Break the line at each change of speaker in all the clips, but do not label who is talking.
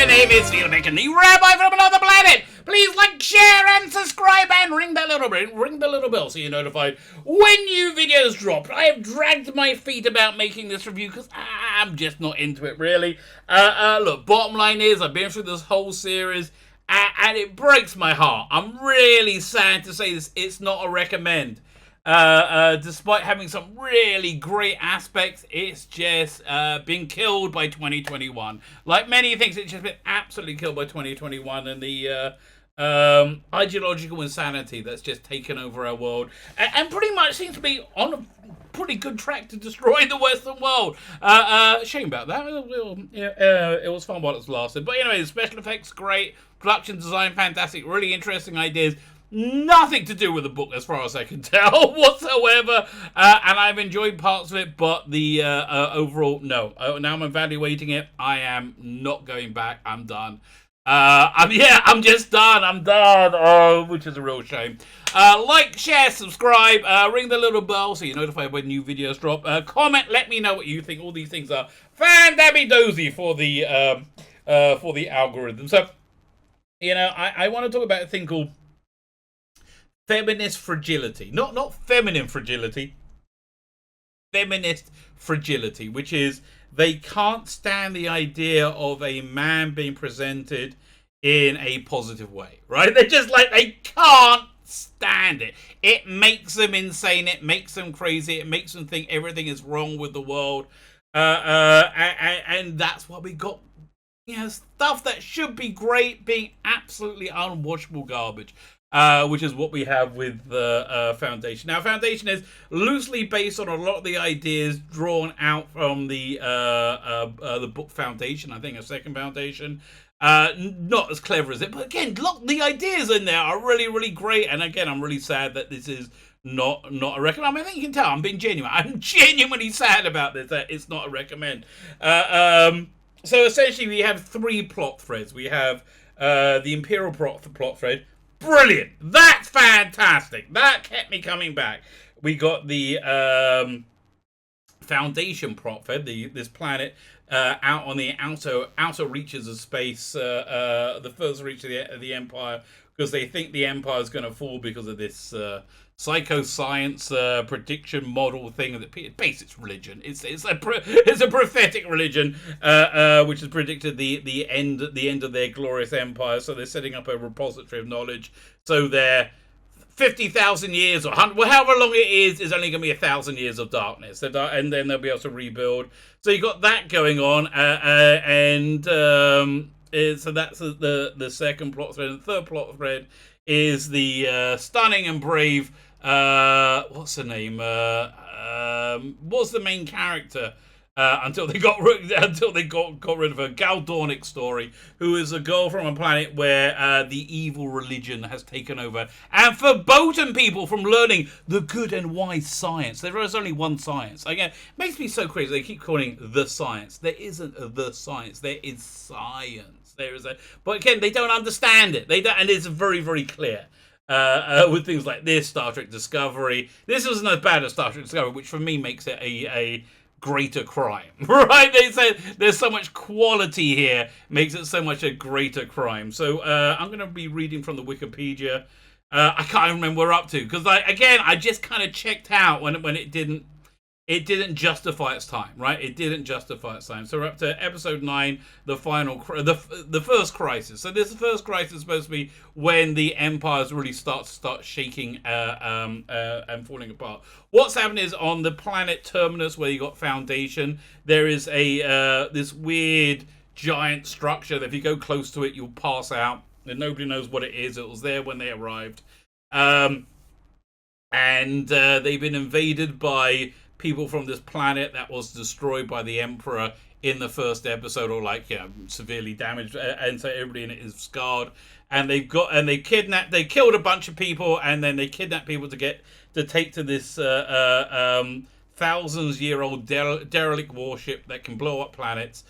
My name is Tzvi Lebetkin, the Rabbi from another planet. Please like, share, and subscribe, and ring the little bell so you're notified when new videos drop. I have dragged my feet about making this review because I'm just not into it, really. Look, bottom line is, I've been through this whole series, and it breaks my heart. I'm really sad to say this. It's not a recommend. Despite having some really great aspects, it's just been killed by 2021. Like many things, it's just been absolutely killed by 2021 and the ideological insanity that's just taken over our world and pretty much seems to be on a pretty good track to destroy the Western world. Shame about that. It was fun while it's lasted. But anyway, the special effects great, production design fantastic, really interesting ideas. Nothing to do with the book as far as I can tell whatsoever, and I've enjoyed parts of it, but the overall, no. Now I'm evaluating it. I am not going back. I'm done. I'm just done. I'm done. Which is a real shame. Like, share, subscribe, ring the little bell so you're notified when new videos drop. Comment, let me know what you think. All these things are fan-dabby-dozy for the algorithm. So, I want to talk about a thing called feminist fragility. Not feminine fragility. Feminist fragility, which is they can't stand the idea of a man being presented in a positive way, right? They're just like, they can't stand it. It makes them insane. It makes them crazy. It makes them think everything is wrong with the world. And that's what we got. Stuff that should be great being absolutely unwatchable garbage. Which is what we have with Foundation. Now, Foundation is loosely based on a lot of the ideas drawn out from the book Foundation. I think a second Foundation. Not as clever as it, but again, look, the ideas in there are really, really great. And again, I'm really sad that this is not a recommend. I mean, I think you can tell I'm being genuine. I'm genuinely sad about this. That it's not a recommend. So essentially, we have three plot threads. We have the Imperial plot thread. Brilliant. That's fantastic. That kept me coming back. We got the Foundation plot thread, this planet out on the outer reaches of space, the first reach of the Empire, because they think the Empire is going to fall because of this psychoscience prediction model thing that basics religion. It's a prophetic religion which has predicted the end of their glorious empire. So they're setting up a repository of knowledge. So they're 50,000 years or 100, well, however long it is only going to be 1,000 years of darkness, and then they'll be able to rebuild. So you got that going on, so that's the second plot thread. And the third plot thread is the stunning and brave. What's her name? What's the main character? Until they got rid of her, Gal Dornick's story, who is a girl from a planet where the evil religion has taken over and verboten people from learning the good and wise science. There is only one science. Again, it makes me so crazy. They keep calling the science. There isn't the science. There is science. But again, they don't understand it. And it's very, very clear. With things like this, Star Trek Discovery. This wasn't as bad as Star Trek Discovery, which for me makes it a greater crime, right? They say there's so much quality here, makes it so much a greater crime. So I'm going to be reading from the Wikipedia. I can't even remember where we're up to, because I just kind of checked out when it didn't justify its time, right? It didn't justify its time. So we're up to episode 9, the final, the first crisis. So this first crisis is supposed to be when the empires really start shaking and falling apart. What's happening is on the planet Terminus, where you got Foundation, there is this weird giant structure that if you go close to it, you'll pass out, and nobody knows what it is. It was there when they arrived, and they've been invaded by people from this planet that was destroyed by the Emperor in the first episode, or severely damaged, and so everybody in it is scarred. And they killed a bunch of people, and then they kidnapped people to take to this thousands-year-old derelict warship that can blow up planets,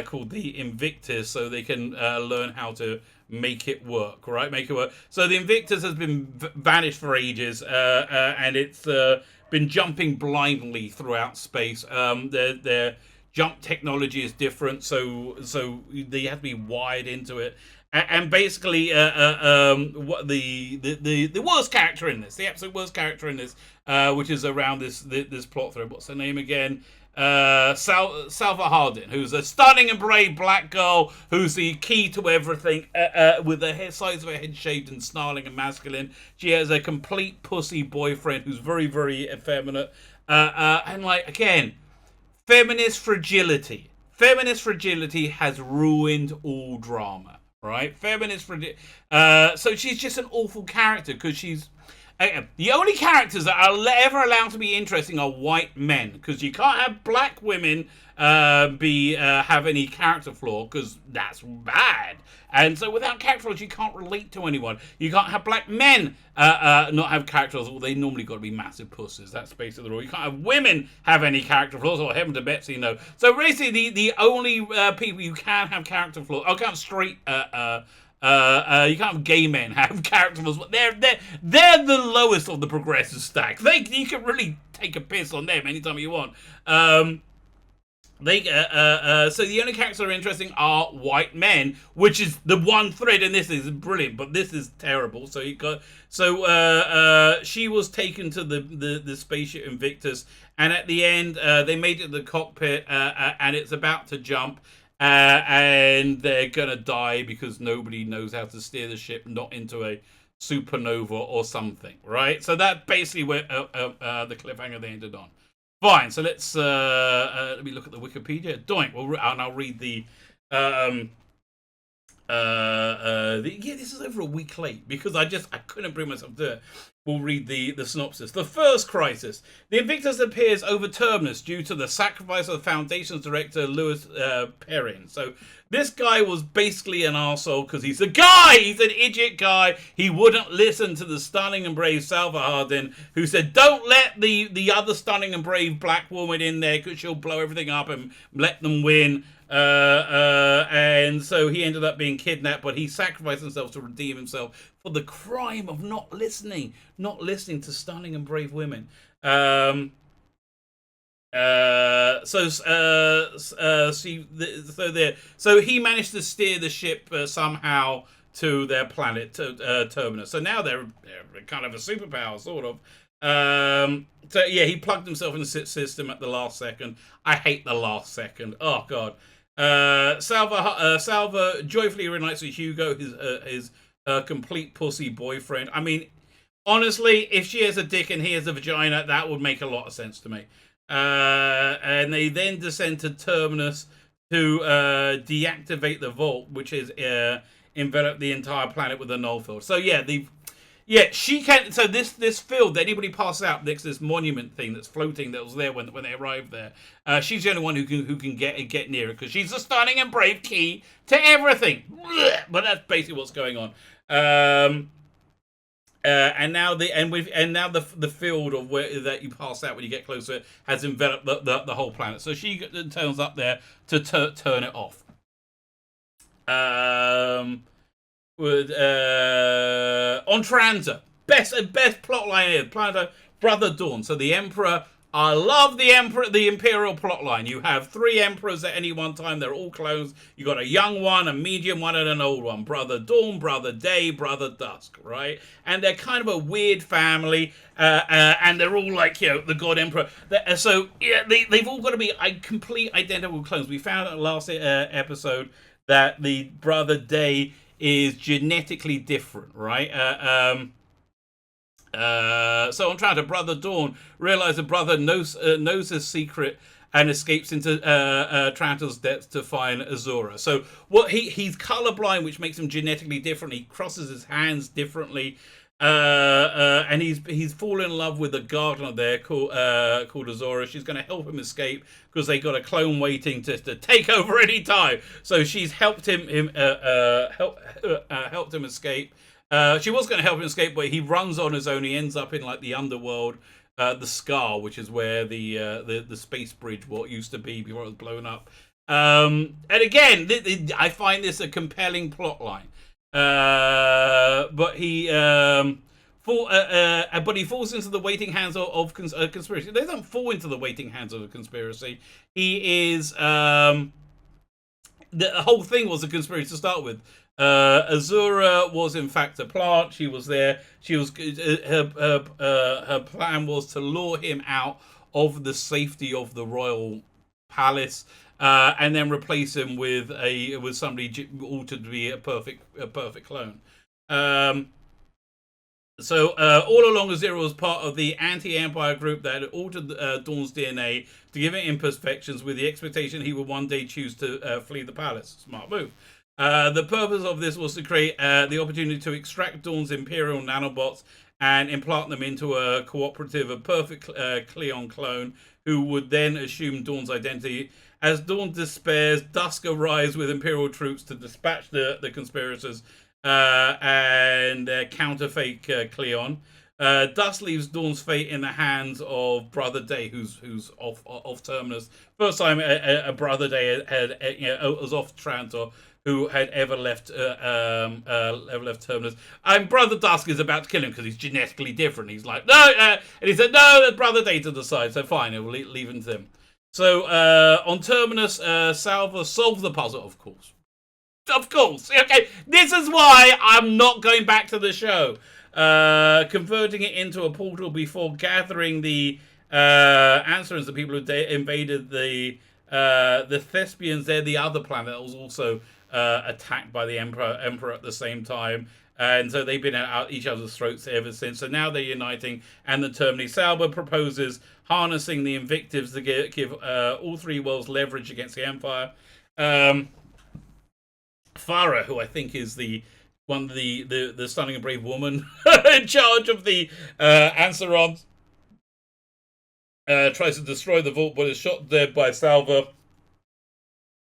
called the Invictus, so they can learn how to make it work, right? Make it work. So the Invictus has been vanished for ages, and it's been jumping blindly throughout space. They're jump technology is different, so they have to be wired into it. And basically, what the worst character in this, the absolute worst character in this, which is around this plot thread. What's her name again? Salva Hardin, who's a stunning and brave black girl, who's the key to everything, with the hair, sides of her head shaved and snarling and masculine. She has a complete pussy boyfriend who's very, very effeminate. And like, again, feminist fragility. Feminist fragility has ruined all drama, right? So she's just an awful character because she's... the only characters that are ever allowed to be interesting are white men, because you can't have black women have any character flaw, because that's bad. And so without character flaws, you can't relate to anyone. You can't have black men not have character flaws. Well, they normally got to be massive pussies. That's basically the rule. You can't have women have any character flaws, or heaven to Betsy, no. So basically, the only people you can have character flaws, I can't straight... you can't have gay men have character flaws, but they're the lowest of the progressive stack. You can really take a piss on them anytime you want. So the only characters that are interesting are white men, which is the one thread in this is brilliant, but this is terrible. So she was taken to the spaceship Invictus, and at the end they made it to the cockpit, and it's about to jump. And they're gonna die because nobody knows how to steer the ship not into a supernova or something, right? So that's basically where the cliffhanger they ended on. Fine, so let's let me look at the Wikipedia. Doink, and I'll read the this is over a week late because I couldn't bring myself to it. We'll read the synopsis. The first crisis. The Invictus appears over Terminus due to the sacrifice of the Foundation's director, Louis Perrin. So this guy was basically an arsehole because he's a guy. He's an idiot guy. He wouldn't listen to the stunning and brave Salva Hardin, who said, don't let the other stunning and brave black woman in there because she'll blow everything up and let them win. And so he ended up being kidnapped, but he sacrificed himself to redeem himself for the crime of not listening to stunning and brave women. So he managed to steer the ship somehow to their planet, Terminus. So now they're kind of a superpower, sort of. So yeah, he plugged himself in the system at the last second. I hate the last second. Oh god. Salva joyfully reunites with Hugo, his complete pussy boyfriend. I mean, honestly, if she has a dick and he has a vagina, that would make a lot of sense to me. And they then descend to Terminus to deactivate the vault, which is envelop the entire planet with a null field. So yeah, she can. So this field that anybody passes out next to this monument thing that's floating that was there when they arrived there. She's the only one who can get near it because she's a stunning and brave key to everything. But that's basically what's going on. And now the field of where that you pass out when you get closer has enveloped the whole planet. So she turns up there to turn it off. On Tranza, best plot line here. Planet Brother Dawn. So the Emperor. I love the Imperial plotline. You have 3 emperors at any one time. They're all clones. You got a young one, a medium one, and an old one. Brother Dawn, Brother Day, Brother Dusk, right? And they're kind of a weird family, and they're all like, the God Emperor. So yeah, they've all got to be complete identical clones. We found in the last episode that the Brother Day is genetically different, right? So on Tranza, Brother Dawn realizes the brother knows his secret and escapes into Tranza's depths to find Azura. So he's colorblind, which makes him genetically different. He crosses his hands differently, and he's fallen in love with a gardener there called Azura. She's going to help him escape because they got a clone waiting to take over any time. So she's helped him escape. She was going to help him escape, but he runs on his own. He ends up in like the underworld, the Scar, which is where the space bridge what used to be before it was blown up. And again, I find this a compelling plot line. But he but he falls into the waiting hands of a conspiracy. They don't fall into the waiting hands of a conspiracy. He is the whole thing was a conspiracy to start with. Azura was in fact a plant. She was there. She was her plan was to lure him out of the safety of the royal palace, and then replace him with somebody altered to be a perfect clone. So all along, Azura was part of the anti-Empire group that had altered Dawn's DNA to give it imperfections, with the expectation he would one day choose to flee the palace. Smart move. The purpose of this was to create the opportunity to extract Dawn's Imperial nanobots and implant them into a cooperative, a perfect Cleon clone, who would then assume Dawn's identity. As Dawn despairs, Dusk arrives with Imperial troops to dispatch the conspirators and counterfeit Cleon. Dusk leaves Dawn's fate in the hands of Brother Day, who's off terminus. First time a Brother Day was off Trantor, who had ever left terminus. And Brother Dusk is about to kill him because he's genetically different. He's like, no, and he said, no, there's Brother Day to decide. So fine, we'll leave him to him. So on terminus, Salva solves the puzzle, of course. Of course. Okay, this is why I'm not going back to the show. Converting it into a portal before gathering the answers, the people who invaded the Thespians. They're the other planet that was also attacked by the Emperor at the same time. And so they've been at each other's throats ever since. So now they're uniting, and the Termini Salva proposes harnessing the Invictives to give all three worlds leverage against the Empire. Farah, who I think is the stunning and brave woman in charge of the Anserons, tries to destroy the vault, but is shot dead by Salva.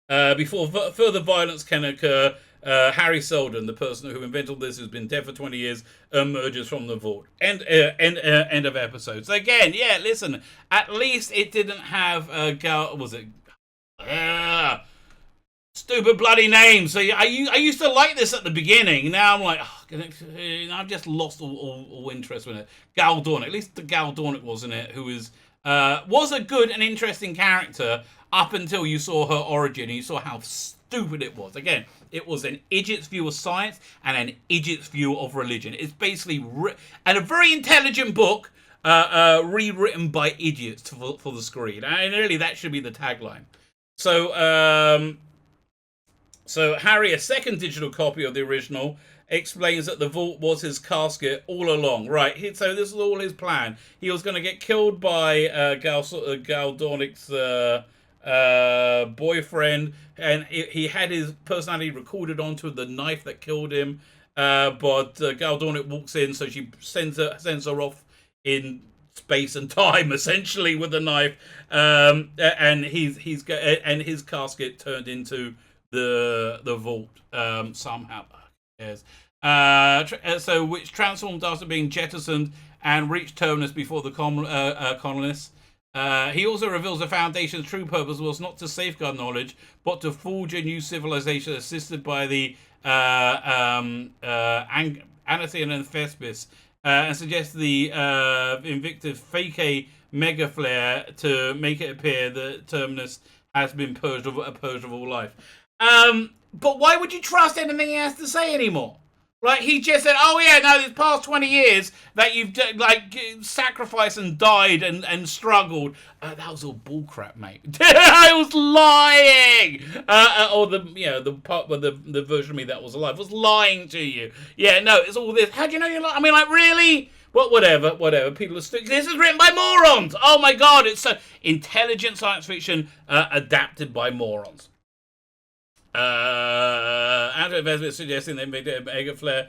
Before further violence can occur, Harry Seldon, the person who invented this, who's been dead for 20 years, emerges from the vault. End of episode. So again, yeah, listen, at least it didn't have was it? Stupid bloody name. So I used to like this at the beginning. Now I'm like, I've just lost all interest in it. Gal Dornick, at least the Gal Dornick was in it, who was a good and interesting character up until you saw her origin and you saw how stupid it was. Again, it was an idiot's view of science and an idiot's view of religion. It's basically and a very intelligent book rewritten by idiots for the screen. And really, that should be the tagline. So Harry, a second digital copy of the original, explains that the vault was his casket all along. Right, so this was all his plan. He was going to get killed by Gal Dornick's boyfriend, and he had his personality recorded onto the knife that killed him. But Gal Dornick walks in, so she sends her off in space and time, essentially, with the knife. And his casket turned into the vault somehow. Yes. So which transformed after being jettisoned and reached terminus before the colonists. He also reveals the Foundation's true purpose was not to safeguard knowledge, but to forge a new civilization assisted by the Anathian and Thespis, and suggests the Invictus fake a mega flare to make it appear that terminus has been purged of all life. But why would you trust anything he has to say anymore? Like, he just said, oh yeah, no, these past 20 years that you've sacrificed and died and struggled, that was all bullcrap, mate. I was lying. Or the part where the version of me that was alive was lying to you. Yeah, no, it's all this. How do you know you're lying? I mean, like, really? Well, whatever. People are this is written by morons. Oh my God, it's so intelligent science fiction adapted by morons. Outer investment suggesting they made a mega flare.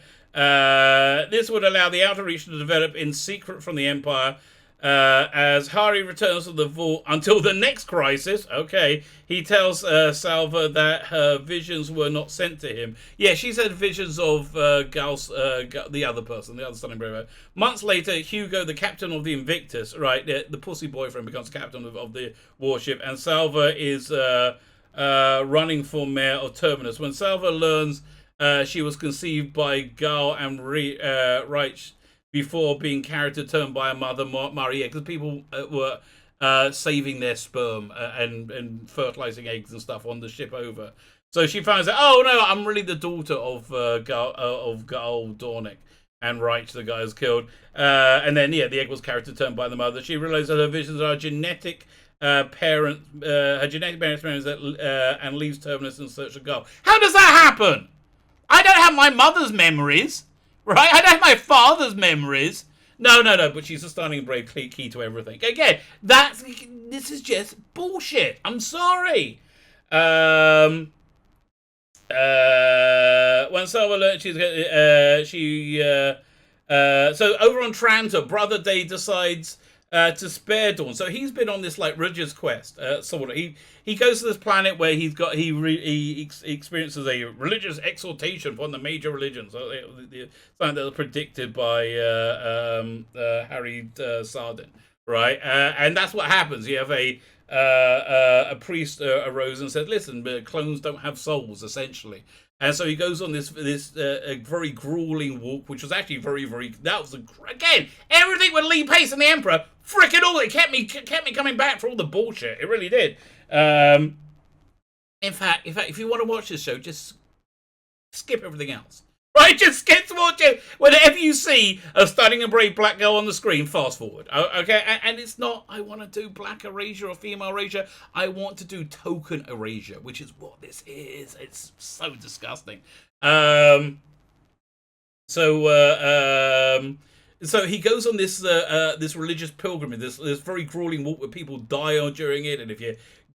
This would allow the outer reach to develop in secret from the Empire. As Hari returns to the vault until the next crisis, he tells Salva that her visions were not sent to him. Yeah, she's had visions of the other person, the other stunning brave. Months later, Hugo, the captain of the Invictus, right, the pussy boyfriend, becomes captain of the warship, and Salva is running for mayor of Terminus. When Salva learns she was conceived by Gal and Reich, before being carried to term by a mother, Maria, because people were saving their sperm and fertilizing eggs and stuff on the ship over. So she finds out, oh no, I'm really the daughter of Gaal Dornick, and right, the guy is killed. And then the egg was carried to term by the mother. She realized that her visions are genetic. Her genetic parents and leaves Terminus in search of Gaal. How does that happen? I don't have my mother's memories, right? I don't have my father's memories. No. But she's a stunning, brave, key to everything. Again, this is just bullshit. I'm sorry. When Salva learned so over on Trantor, Brother Day decides to spare Dawn. So he's been on this like religious quest. Sort of. He goes to this planet where he experiences a religious exaltation from the major religions. Something that was predicted by Harry Sardin, right? And that's what happens. You have a priest arose and said, "Listen, clones don't have souls, essentially." And so he goes on this very grueling walk, which was actually very, very. That was again everything with Lee Pace and the Emperor. Frickin' all it kept me coming back for all the bullshit. It really did. In fact, if you want to watch this show, just skip everything else. Right, just get to watch it. Whenever you see a stunning and brave black girl on the screen, fast forward. Okay, and it's not, I want to do black erasure or female erasure. I want to do token erasure, which is what this is. It's so disgusting. So he goes on this religious pilgrimage, this very grueling walk where people die on during it, and if you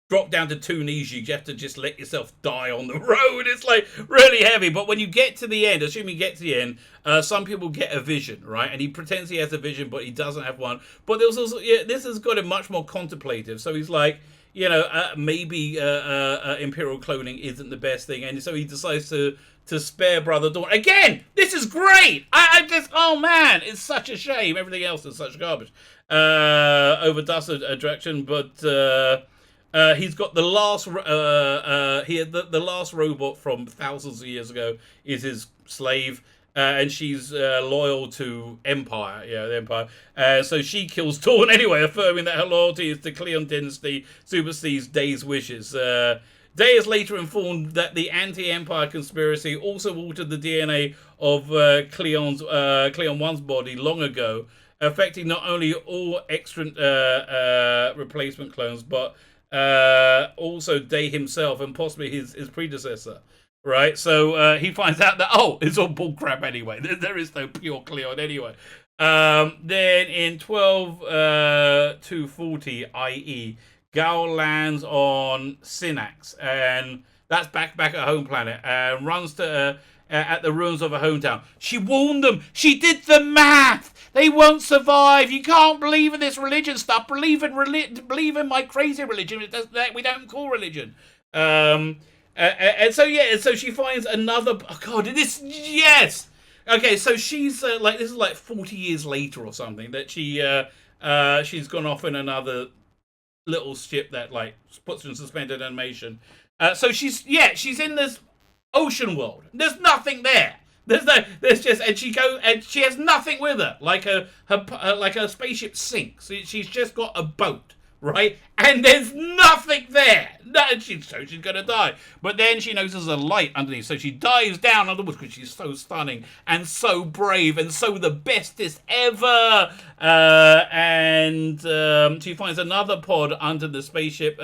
drop down to 2 knees, you have to just let yourself die on the road. It's like really heavy. But when you get to the end, assuming you get to the end, some people get a vision, right? And he pretends he has a vision, but he doesn't have one. But there's also, this has got him much more contemplative. So he's like, maybe Imperial cloning isn't the best thing. And so he decides to spare Brother Dawn. Again, this is great. I just, oh man, it's such a shame. Everything else is such garbage. Over dust direction, but... he's got the last. The last robot from thousands of years ago is his slave, and she's loyal to Empire. Yeah, the Empire. So she kills Dawn anyway, affirming that her loyalty is to Cleon dynasty supersedes Day's wishes. Day is later informed that the anti-Empire conspiracy also altered the DNA of Cleon 1's body long ago, affecting not only all extra replacement clones, but also Day himself and possibly his predecessor, right? So he finds out that it's all bullcrap anyway. There is no pure Cleon anyway. Then in 12/240 IE, Gaal lands on Synax, and that's back at home planet, and runs to at the ruins of her hometown. She warned them. She did the math. They won't survive. You can't believe in this religion stuff. Believe in my crazy religion that we don't call religion. And so she finds another. Oh God, yes. Okay, so she's this is like 40 years later or something that she's gone off in another little ship that like puts her in suspended animation. So she's in this ocean world. There's nothing there. And she has nothing with her. Like her spaceship sinks. She's just got a boat, right? And there's nothing there. She's gonna die. But then she notices a light underneath, so she dives down underwater because she's so stunning and so brave and so the bestest ever. And she finds another pod under the spaceship.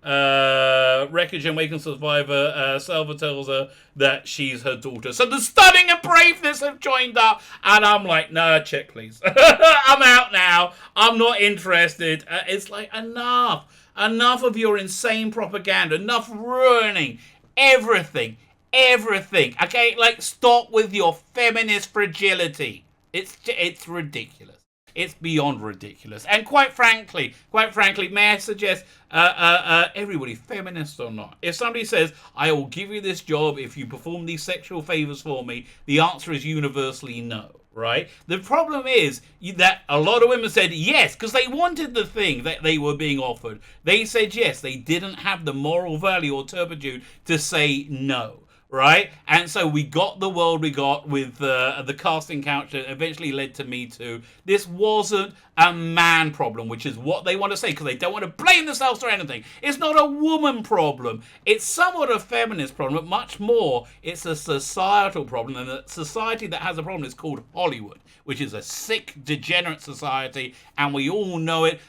Wreckage and Waking Survivor. Salva tells her that she's her daughter. So the stunning and braveness have joined up, and I'm like, nah, check please. I'm out now. I'm not interested. It's like enough of your insane propaganda. Enough ruining everything. Okay, like stop with your feminist fragility. It's ridiculous. It's beyond ridiculous. And quite frankly, may I suggest, everybody, feminist or not, if somebody says, I will give you this job if you perform these sexual favors for me, the answer is universally no, right? The problem is that a lot of women said yes, because they wanted the thing that they were being offered. They said yes. They didn't have the moral value or turpitude to say no. right? And so we got the world we got with the casting couch that eventually led to Me Too. This wasn't a man problem, which is what they want to say, because they don't want to blame themselves for anything. It's not a woman problem. It's somewhat a feminist problem, but much more, it's a societal problem. And the society that has a problem is called Hollywood, which is a sick, degenerate society, and we all know it.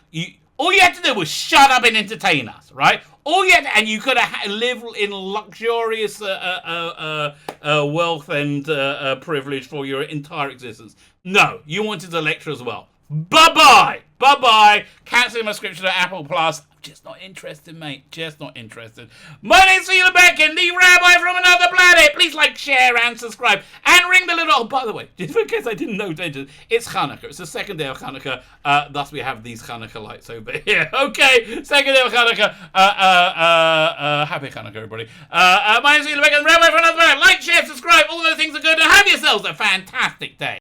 All you had to do was shut up and entertain us, right? And you could have lived in luxurious wealth and privilege for your entire existence. No, you wanted to lecture as well. Bye-bye. Bye-bye. Canceling my subscription to Apple Plus. I'm just not interested, mate. Just not interested. My name's Tzvi Lebetkin, the Rabbi from another planet. Please like, share, and subscribe. And ring the little... Oh, by the way, just in case I didn't know, it's Hanukkah. It's the second day of Hanukkah. Thus, we have these Hanukkah lights over here. Okay, second day of Hanukkah. Happy Hanukkah, everybody. My name's Tzvi Lebetkin, the Rabbi from another planet. Like, share, subscribe. All those things are good. And have yourselves a fantastic day.